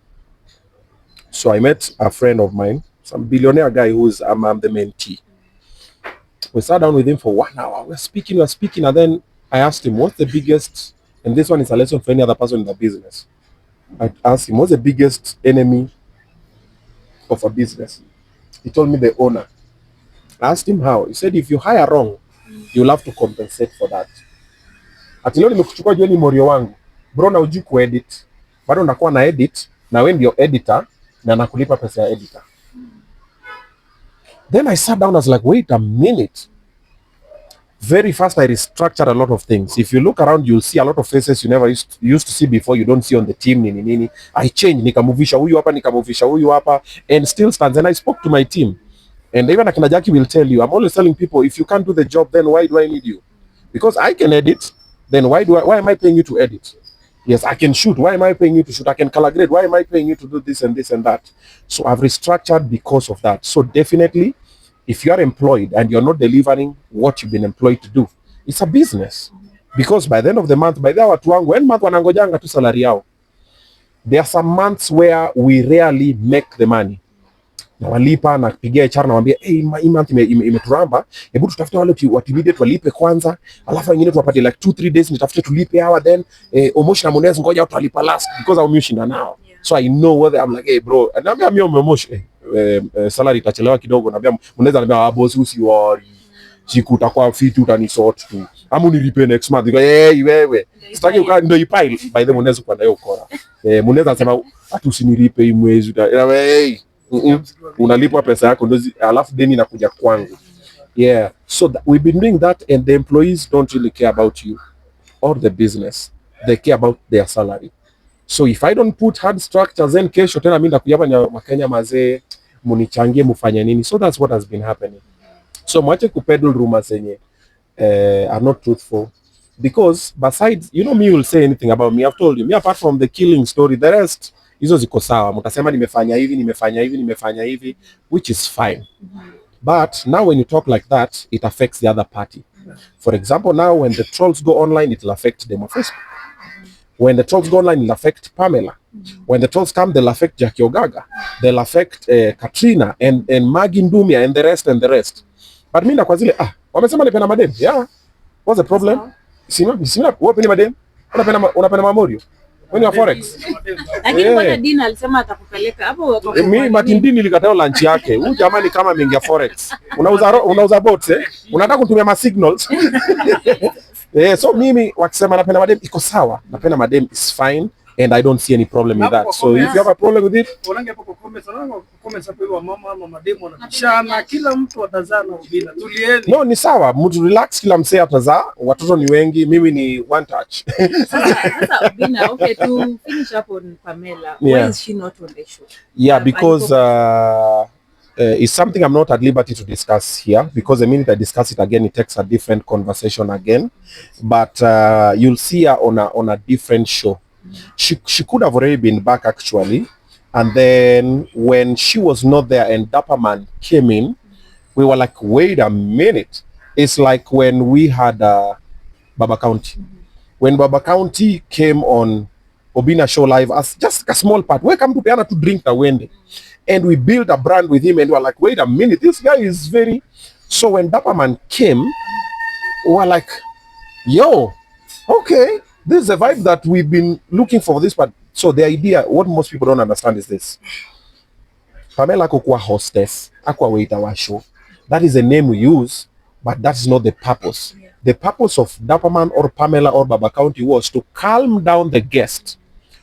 So I met a friend of mine, some billionaire guy who's I'm the mentee. We sat down with him for 1 hour. We're speaking, and then I asked him, what's the biggest, and this one is a lesson for any other person in the business. I asked him, what's the biggest enemy of a business? He told me the owner. I asked him how. He said, if you hire wrong, you'll have to compensate for that. Ati leo nimekuchukua jioni morio wangu. Bro na uji kuedit. Bado unakuwa na edit na wewe ndio editor na nakulipa pesa ya editor. Then I sat down, I was like, wait a minute. Very fast I restructured a lot of things. If you look around, you'll see a lot of faces you never used to see before, you don't see on the team, nini. I changed, nikamovisha huyu hapa, and still stands. And I spoke to my team. And even Akina Jackie will tell you, I'm always telling people, if you can't do the job, then why do I need you? Because I can edit, then why am I paying you to edit? Yes, I can shoot. Why am I paying you to shoot? I can color grade. Why am I paying you to do this and this and that? So I've restructured because of that. So definitely, if you are employed and you're not delivering what you've been employed to do, it's a business. Because by the end of the month, by the watu wangu, when month wanangojanga tu salary yao. There are some months where we rarely make the money. Na walipa na kupigia HR na waambia, hey, hii month imeturamba, hebu tutafute wale watu immediate walipe kwanza, alafu wengine tuwapate like 2-3 days nitafute tulipe hawa, then Omoshi na Munez ngoja watu walipa last because I'm ushinda now. So I know whether I'm like, hey bro, naambia mimi Omoshi salary itachelewa kidogo, naambia Munez anambia boss usiworry. siku utakuwa fiti utanisort tu ama unilipe next month. Hey, wewe sitaki ukaa ndio ipile by the mnaweza kwenda hiyo ukora. Mnaweza nasema hata usinilipe hii mwezi hey, unalipwa pesa yako ndio alafu deni inakuja kwangu. Yeah, so we've been doing that and the employees don't really care about you or the business. They care about their salary. So if I don't put hard structures, then kesho tena mimi ndakuja hapa na Wakenya mazee munichangie mufanye nini. So that's what has been happening. So mwache kupeddle rumors zenye are not truthful, because besides, you know, me will say anything about me. I've told you, me apart from the killing story, the rest hizo ziko sawa. Mtasema nimefanya hivi, which is fine. But now when you talk like that, it affects the other party. For example, now when the trolls go online, it will affect them on Facebook. When the trolls go online, it'll affect Pamela. When the trolls come, they'll affect Jackie Ogaga. They'll affect Katrina and Maggie Ndumia and the rest. But mimi na kwa zile wamesema nipenda madem. Yeah. What's the problem? Sima wewe ni madem? Unapenda mamorio? Wewe ni forex. Lakini bwana Dina alisema atakupeleka hapo. Mimi Matindini nilikatao lunch yake. Huyu jamani kama ameingia forex. Unauza bots Unataka kutumia ma signals. So mimi wakisema napenda madem iko sawa. Napenda madem is fine and I don't see any problem with that. So if you have a problem with it, unaanza hapo kwa comments hapo hiyo mama ama madem wanabishana, kila mtu atazana Obinna. Tulieni. No, ni sawa, mtu relax, kila msee atazaa, watoto ni wengi, mimi ni one touch. Sasa Obinna, okay, to finish up on Pamela, why is she not on the show? Yeah, because it's something I'm not at liberty to discuss here, because the minute I discuss it again, it takes a different conversation again. But you'll see her on a different show. She could have already been back actually, and then when she was not there and Dapper Man came in, we were like, wait a minute. It's like when we had Baba County. When Baba County came on Obinna show live as just a small part, welcome to Piana to drink the wind, and we built a brand with him, and we were like, wait a minute, this guy is very. So when Dapper Man came, we were like, yo, okay, this is a vibe that we've been looking for this part. So the idea, what most people don't understand is this. Pamela hakuwa hostess, hakuwa waiter wa show. That is a name we use, but that is not the purpose. Yeah. The purpose of Dapperman or Pamela or Baba County was to calm down the guest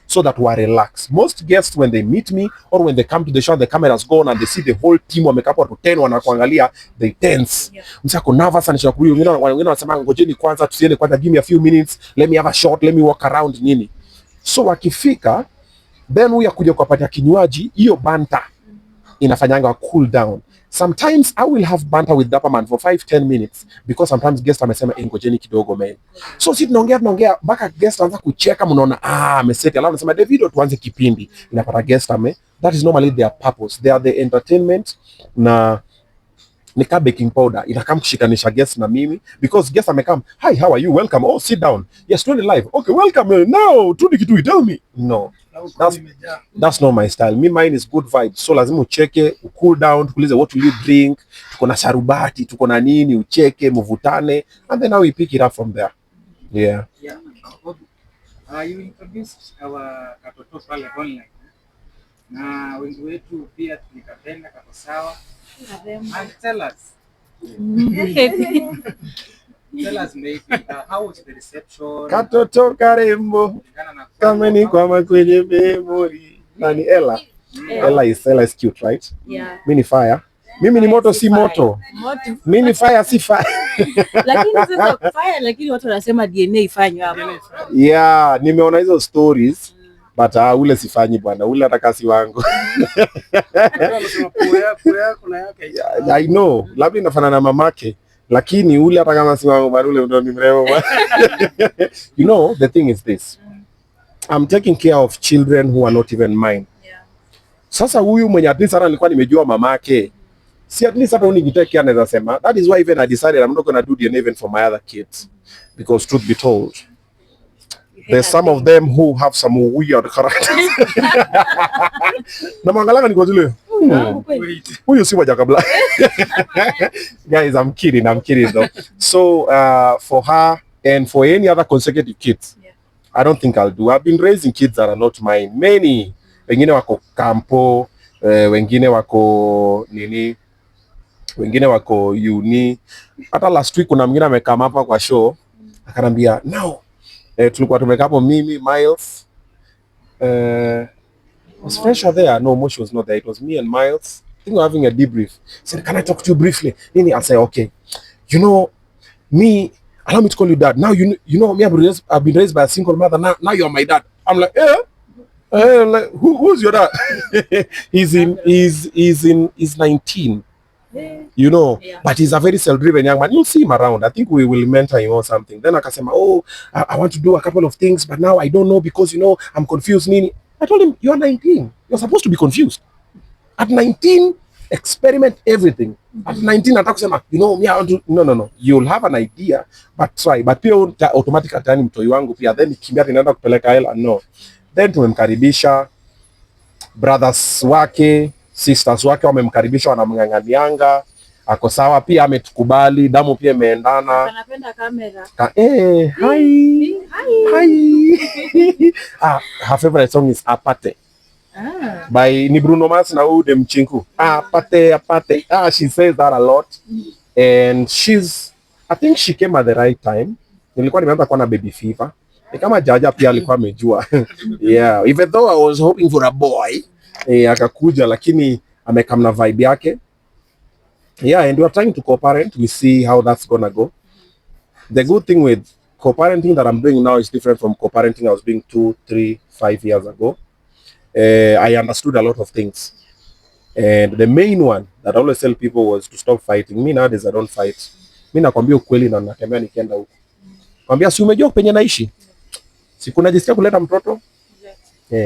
so that we are relaxed. Most guests, when they meet me or when they come to the show, the cameras go on and they see the whole team wamekapo to 10 wanakuangalia, they tense. Msako nervous and shakuri, wengine wanasema ngojeni kwanza tusiende kwanza, give me a few minutes, let me have a shot, let me walk around nini. So wakifika, then huyu akuja kupatia kinywaji, hiyo banta inafanyanga wa cool down. Sometimes I will have banter with Dapperman for 5-10 minutes because sometimes guest amesema ngojeni kidogo man. So si tunaongea mpaka guest anaanza kucheka, mnaona ameseti, alafu anasema Davido tuanze kipindi. Inapata guest that is normally their purpose. They are the entertainment na nika baking powder inakam kushikanisha guest na mimi, because guest amekam, hi, how are you, welcome, oh sit down, yes, turn live, okay, welcome, now turudi kitu, tell me. No, that's not my style. Me, mine is good vibes. So lazima ucheke, cool down, tukulize what will you drink, tuko na sharubati, tuko na nini, ucheke, muvutane, and then now we pick it up from there. Yeah. You introduced our katoto pale online. Na wengi wetu pia tulikapenda kako sawa. And tell us maybe how was the reception? Katoto karembo kama ni kwa kwenye memory. Nani Ella? Ella is cute, right? Yeah. Mimi ni fire. Mimi ni moto si moto. Mimi ni fire si fire. Lakini sasa fire, lakini watu wanasema DNA ifanywe hapo. Yeah, nimeona hizo stories. But ule sifanyi bwana, ule atakasi wangu. I know, labda inafanana na mamake, lakini ule atakama si wangu bwana, ule ndo ni mrembo bwana. You know, the thing is this. I'm taking care of children who are not even mine. Yeah. Sasa huyu mwenye at least hata nilikuwa nimejua mamake. Si at least hata unigitake anaweza sema. That is why even I decided I'm not going to do DNA even for my other kids. Because truth be told, there's some of them who have some weird characters. Na mangalanga niko zile. Huyu si waja kabla. Guys, I'm kidding though. So for her and for any other consecutive kids, I don't think I'll do. I've been raising kids that are not mine. Many. Wengine wako kampo, wengine wako nini, wengine wako uni. Hata last week kuna mwingine amekama hapa kwa show akanambia now tulikuwa tumekaa hapo mimi Miles was Fresher there? No, Moshi was not there. It was me and Miles. I think we're having a debrief. He said, can I talk to you briefly? Nini? I'll say, okay. You know, me, allow me to call you dad. Now, you know me, I've been raised by a single mother. Now you're my dad. I'm like, like, who's your dad? He's 19. You know, but he's a very self-driven young man. You'll see him around. I think we will mentor him or something. Then akasema, oh, I want to do a couple of things, but now I don't know because, you know, I'm confused. Nini? I told him, you're 19. You're supposed to be confused. At 19, experiment everything. At 19, atakusema, you know, me, I want to... No. You'll have an idea, but try. But pia automatic atani mtoi wangu pia. Then ikimbia tinaenda kupeleka hela. No. Then tumemkaribisha. Brothers wake, sisters wake wamemkaribisha, wanamng'ang'anianga. Ako sawa pia, ametukubali, damu pia imeendana. Anapenda kamera. Hi. Her favorite song is Apate. By ni Bruno Mars na Ude Mchinku. Apate. She says that a lot. And I think she came at the right time. Nilikuwa nimeanza kuwa na baby fever. Ni kama Jaja pia alikuwa amejua. Yeah, even though I was hoping for a boy, akakuja lakini amekam na vibe yake. Yeah, and we are trying to co-parent. We see how that's gonna go. The good thing with co-parenting that I'm doing now is different from co-parenting I was doing 2, 3, 5 years ago. I understood a lot of things. And the main one that I always tell people was to stop fighting. Me nowadays I don't fight. Mi nakwambia ukweli na natembea nikienda huko. Kwambia si umejua penye naishi? Si kuna jisikia kuleta mtoto?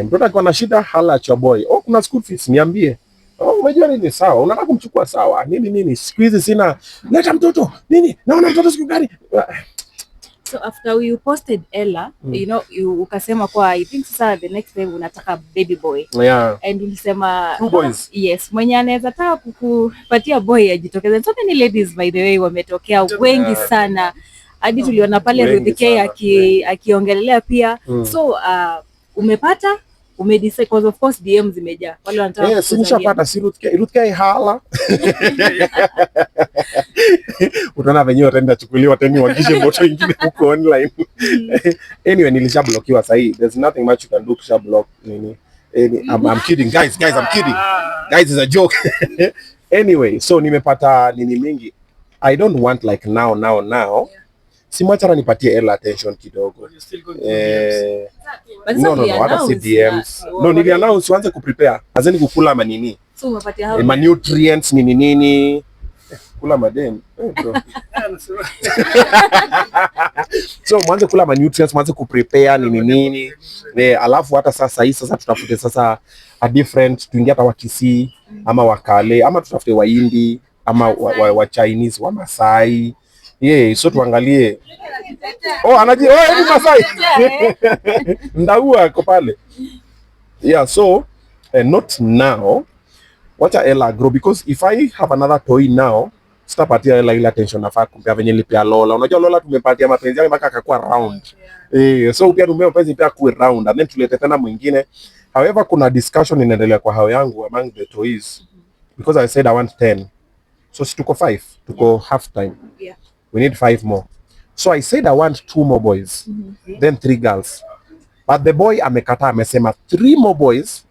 Mtoto akiwa na shida hala at your boy. Oh, kuna school fees niambie. Oh, umejua nini? Sawa. Unataka kumchukua sawa. Nini? Siku hizi sina leta mtoto. Nini? Naona mtoto siku gani? So after you posted Ella, you know, ukasema kwa I think sasa the next time unataka baby boy. Yeah. And ulisema 2 boys. Yes, mwenye anaweza taka kukupatia boy ajitokeze. So many ladies by the way wametokea wengi sana. Hadi tuliona pale Ruth K akiongelelea pia. So umepata umedecide because of course DM zimejaa. Wale wanataka yes, nishapata si Ruth K hala. Utaona venyewe wataenda chukuliwa tena wakishe moto ingine huko online. Anyway, nilishablokiwa sahi. There's nothing much you can do to block nini. I'm kidding guys, I'm kidding. Guys, is a joke. Anyway, so nimepata nini mingi. I don't want like now. Yeah. Simwacha nipatie Ella attention kidogo. No, hata si DMs. No, nili announce uanze kuprepare. Azeni kukula manini. So umepatia hao. Nutrients nini. Kula madem. So mwanze kula nutrients, mwanze kuprepare nini. Alafu hata sasa tutafute sasa a different, tuingia hata wa Kisii ama Wakale ama tutafute Wahindi ama wa Chinese, wa Masai. Yeah, so tuangalie. Ni Masai. Ndaua ako pale. Yeah, so not now. Wacha Ella grow, because if I have another toy now, sitapatia Ella ile attention nafaa kumpea venye nilipea Lola. Unajua Lola tumepatia mapenzi yake mpaka akakuwa round. So pia tumeo mapenzi pia kuwe round and then tulete tena mwingine. However, kuna discussion inaendelea kwa hao yangu among the toys, because I said I want 10. So si tuko 5, tuko half time. Yeah. We need 5 more. So I said I want 2 more boys, then 3 girls. But the boy amekata, amesema 3 more boys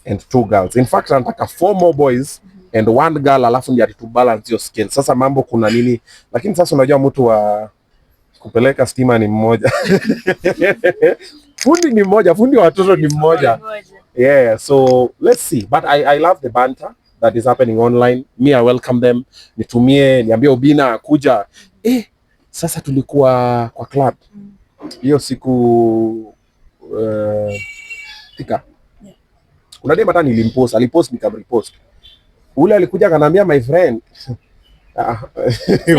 and 2 girls. In fact, anataka 4 more boys and 1 girl, alafu ndio to balance your scale. Sasa mambo kuna nini? Lakini sasa unajua mtu wa kupeleka stima ni mmoja. Fundi ni mmoja, fundi wa watoto ni mmoja. Yeah, so let's see. But I love the banter that is happening online. Me, I welcome them. Nitumie, niambie Obinna kuja. Sasa tulikuwa kwa club. Hiyo siku tika. Unadema hata nilimpost, alipost nikamrepost. Ule alikuja akaniambia my friend.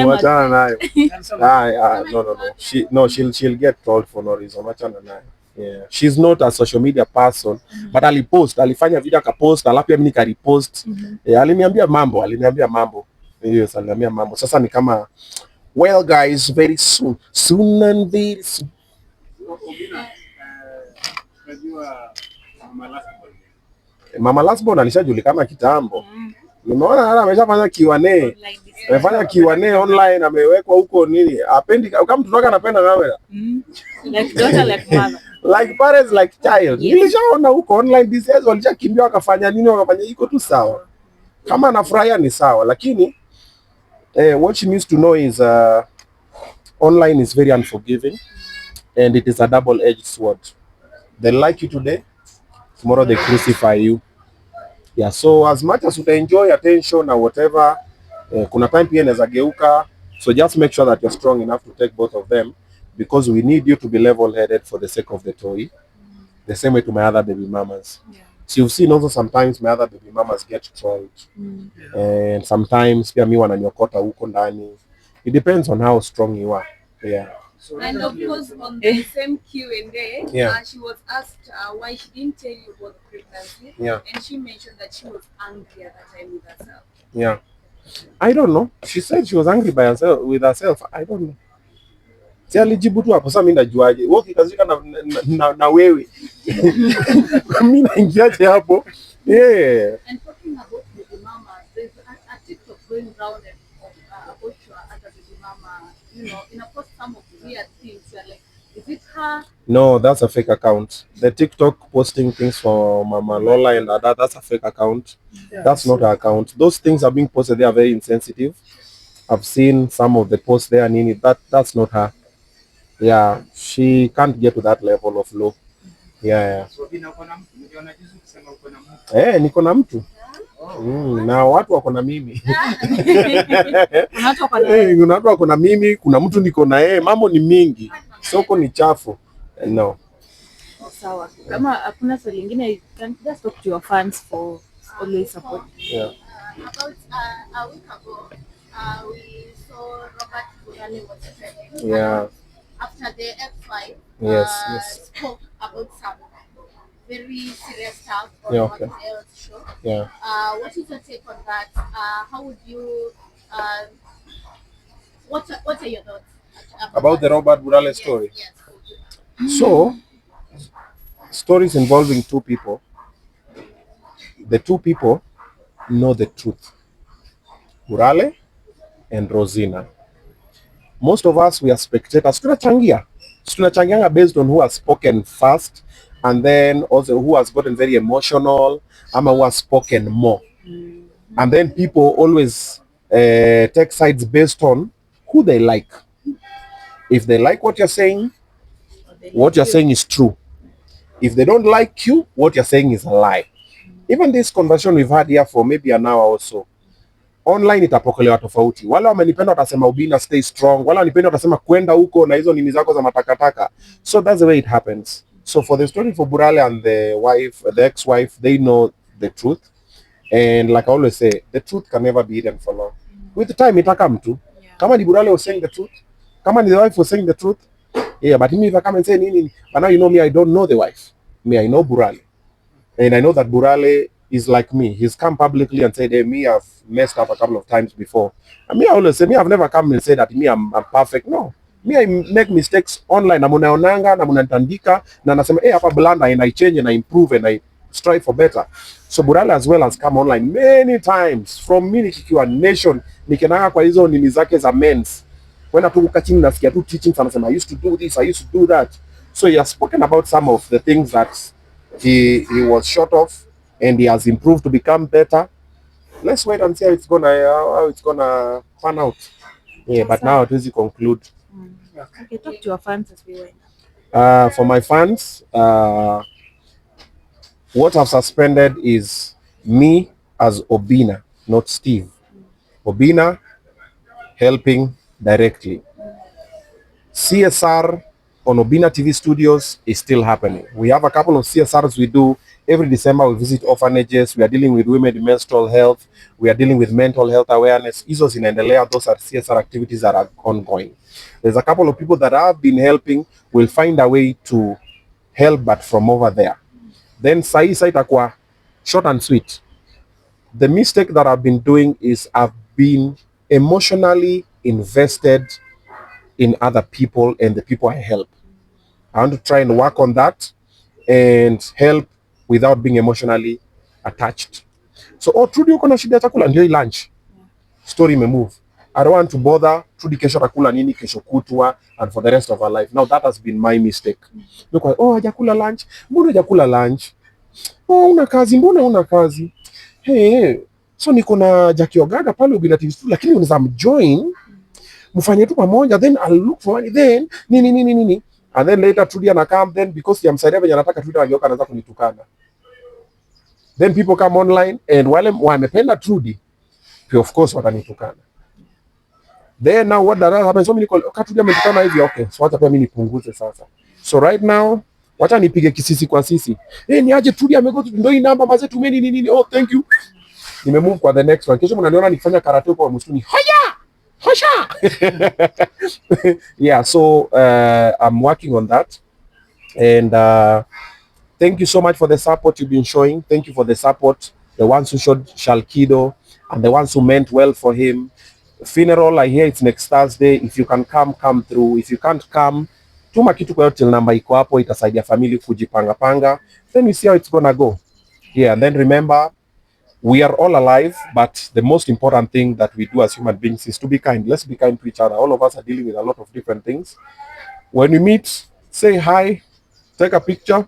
Wachana nayo. No. She'll get trolled for no reason. Wachana nayo. Yeah. She's not a social media person, but alifanya video akapost, alafu mimi nikarepost. Aliniambia mambo. Yes, aliniambia mambo. Sasa ni kama, well guys, very soon and very soon. Mama Lastborn alishajulikana kitambo. Nimeona hata ameshafanya Q&A. Online discussion. Amefanya Q&A online, amewekwa huko nini? Apendi kama mtoto wake anapenda kamera. Like daughter, like mother. Like parents like child. Yes. Nilishaona huko online DCS walishakimbia wakafanya nini, wakafanya iko tu sawa. Kama anafurahia ni sawa, lakini what she needs to know is online is very unforgiving and it is a double-edged sword. They like you today, tomorrow they crucify you. Yeah, so as much as you enjoy attention or whatever, kuna time pia inaweza geuka. So just make sure that you're strong enough to take both of them, because we need you to be level-headed for the sake of the toy. The same way to my other baby mamas. Yeah. So you've seen also sometimes my other baby mamas get trolled. And sometimes pia mi wananyokota huko ndani. It depends on how strong you are. Yeah. So And of course, on the same Q&A, Yeah. she was asked why she didn't tell you about the pregnancy. Yeah. And she mentioned that she was angry at that time with herself. Yeah. I don't know. She said she was angry by herself, with herself. I don't know. Si alijibu tu hapo, sasa mimi najuaje? Wewe ukikazika na wewe. Mimi naingiaje hapo? Yeah. And talking about baby mama, there's a TikTok going round about your other baby mama. You know, in a post some of weird things. You're like, is it her? No, that's a fake account. The TikTok posting things for Mama Lola and that's a fake account. Yeah, That's not her account. Those things are being posted. They are very insensitive. I've seen some of the posts there, Nini. That's not her. Yeah, she can't get to that level of low. Yeah. So Obinna uko na mtu, niliona juzi ukisema uko na mtu. Niko na mtu. Na watu wako na mimi. Kuna watu wako na mimi, kuna mtu niko na yeye. Mambo ni mingi. Soko ni chafu. No. Sawa. Kama hakuna swali lingine, you can just talk to your fans for always support. Yeah. About a week ago, we saw Robert Burale was trending. Yeah. After the F5 Yes. spoke about some very serious stuff on Yeah, okay. What Else show. Yeah. What is your take on that? How would you? What are your thoughts About the Robert Burale story. Yes. So, stories involving two people. The two people know the truth. Burale and Rosina. Most of us, we are spectators. Tunachangianga based on who has spoken first, and then also who has gotten very emotional, ama who has spoken more. And then people always take sides based on who they like. If they like what you're saying is true. If they don't like you, what you're saying is a lie. Even this conversation we've had here for maybe an hour or so, online itapokelewa tofauti. Wale wamenipenda watasema Obinna stay strong, wale wanipenda watasema kwenda huko na hizo nini zako za matakataka. So that's the way it happens. So for the story for Burale and the ex-wife, they know the truth. And like I always say, the truth can never be hidden for long. With the time itaka mtu. Kama ni Burale was saying the truth, kama ni the wife was saying the truth, yeah, but me if I come and say nini, but now you know me, I don't know the wife. Me, I know Burale. And I know that Burale is like me. He's come publicly and said, hey, me, I've messed up a couple of times before. And me, I always say, me, I've never come and said that me, I'm perfect. No. Me, I make mistakes online. Na munaonanga, na munatandika, na nasema, hey, hapa blanda, and I change and I improve and I strive for better. So Burale as well has come online many times. From me nikiwa nation, nikenanga kwa hizo nini zake za men's. When I tukuka chini nasikia tu teachings, anasema, I used to do this, I used to do that. So he has spoken about some of the things that he was short of, and he has improved to become better. Let's wait and see how it's gonna pan out. Yeah, but now hatuwezi conclude. Okay, talk to your fans as we went. For my fans, what I've suspended is me as Obinna, not Steve. Obinna helping directly. CSR on Obinna TV Studios is still happening. We have a couple of CSRs we do. Every December we visit orphanages. We are dealing with women in menstrual health. We are dealing with mental health awareness. Hizo zinaendelea. Those are CSR activities that are ongoing. There's a couple of people that have been helping. We'll find a way to help, but from over there. Then sahi itakuwa short and sweet. The mistake that I've been doing is I've been emotionally invested in other people and the people I help. I want to try and work on that and help without being emotionally attached. So Trudy uko na shida ya chakula, ndio hii lunch. Story imemove. I don't want to bother Trudy kesho atakula nini kesho kutwa and for the rest of her life. Now that has been my mistake. Niko hajakula lunch. Mbona hajakula lunch? Una kazi, mbona una kazi? Hey, so niko na Jackie Ogaga pale Obinna TV studio, lakini unaweza mjoin mfanye tu pamoja, then I'll look for money, then nini. And then later Trudy anakam, then because yamsaidia venye anataka Trudy anageuka anaanza kunitukana. Then people come online and wale wamependa Trudy, of course watanitukana. Then now what that happens, so mimi niko Trudy ametukana hivi, okay, so wacha pia mimi nipunguze sasa. So right now wacha nipige kisisi kwa sisi. Ni aje Trudy amego ndio hii namba maze tumeni nini. Oh, thank you. Nimemove kwa the next one. Kesho mnaniona nikifanya karate kwa msituni. Haya! Hasha! Yeah, so I'm working on that. And thank you so much for the support you've been showing. Thank you for the support. The ones who showed Shalkido and the ones who meant well for him. Funeral, I hear it's next Thursday. If you can come through. If you can't come, tuma kitu kwa till namba iko hapo, itasaidia family kujipanga panga. Then we see how it's gonna go. Yeah, and then remember, we are all alive, but the most important thing that we do as human beings is to be kind. Let's be kind to each other. All of us are dealing with a lot of different things. When we meet, say hi, take a picture.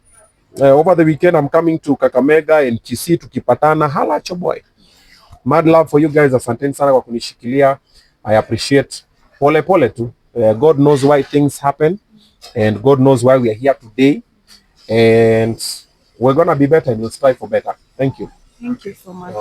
Over the weekend, I'm coming to Kakamega and Kisii tukipatana. Hala cho boy. Mad love for you guys. Asanteni sana kwa kunishikilia. I appreciate. Pole pole tu. God knows why things happen, and God knows why we are here today. And we're gonna be better and we'll strive for better. Thank you. Thank you so much.